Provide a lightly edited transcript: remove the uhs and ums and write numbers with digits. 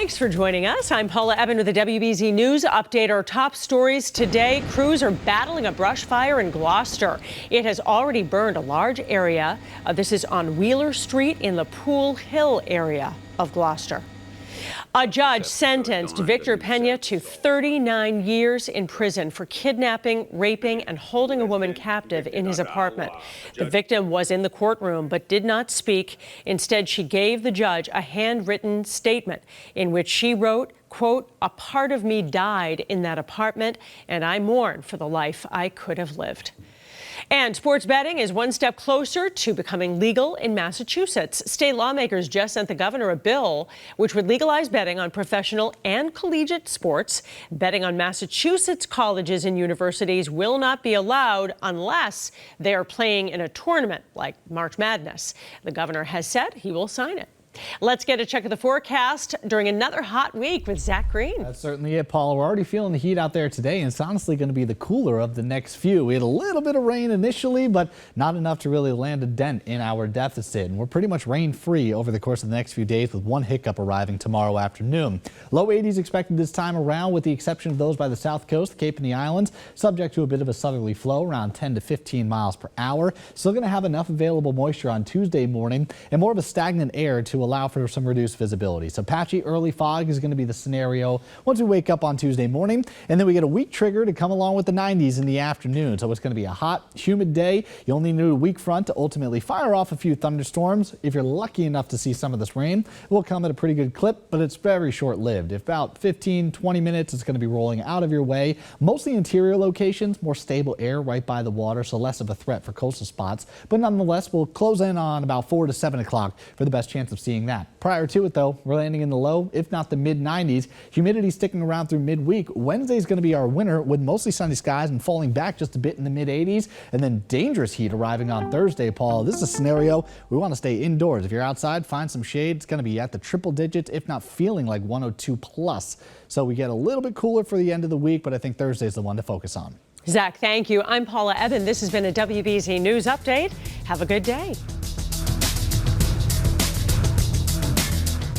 Thanks for joining us. I'm Paula Eben with the WBZ News Update. Our top stories today. Crews are battling a brush fire in Gloucester. It has already burned a large area. This is on Wheeler Street in the Pool Hill area of Gloucester. A judge sentenced Victor Pena to 39 years in prison for kidnapping, raping, and holding a woman captive in his apartment. The victim was in the courtroom but did not speak. Instead, she gave the judge a handwritten statement in which she wrote, quote, "A part of me died in that apartment, and I mourn for the life I could have lived." And sports betting is one step closer to becoming legal in Massachusetts. State lawmakers just sent the governor a bill which would legalize betting on professional and collegiate sports. Betting on Massachusetts colleges and universities will not be allowed unless they are playing in a tournament like March Madness. The governor has said he will sign it. Let's get a check of the forecast during another hot week with Zach Green. That's certainly it, Paula. We're already feeling the heat out there today, and it's honestly going to be the cooler of the next few. We had a little bit of rain initially, but not enough to really land a dent in our deficit. And we're pretty much rain-free over the course of the next few days, with one hiccup arriving tomorrow afternoon. Low 80s expected this time around, with the exception of those by the south coast, the Cape and the Islands, subject to a bit of a southerly flow around 10 to 15 miles per hour. Still going to have enough available moisture on Tuesday morning and more of a stagnant air to allow for some reduced visibility. So patchy early fog is going to be the scenario once we wake up on Tuesday morning, and then we get a weak trigger to come along with the 90s in the afternoon. So it's going to be a hot, humid day. You only need a weak front to ultimately fire off a few thunderstorms. If you're lucky enough to see some of this rain, it will come at a pretty good clip, but it's very short-lived. If about 15-20 minutes, it's going to be rolling out of your way. Mostly interior locations, more stable air right by the water, so less of a threat for coastal spots. But nonetheless, we'll close in on about 4 to 7 o'clock for the best chance of seeing that. Prior to it, though, we're landing in the low, if not the mid-90s. Humidity sticking around through midweek. Wednesday is going to be our winner, with mostly sunny skies and falling back just a bit in the mid-80s. And then dangerous heat arriving on Thursday, Paul. This is a scenario we want to stay indoors. If you're outside, find some shade. It's going to be at the triple digits, if not feeling like 102 plus. So we get a little bit cooler for the end of the week, but I think Thursday is the one to focus on. Zach, thank you. I'm Paula Eben. This has been a WBZ News Update. Have a good day.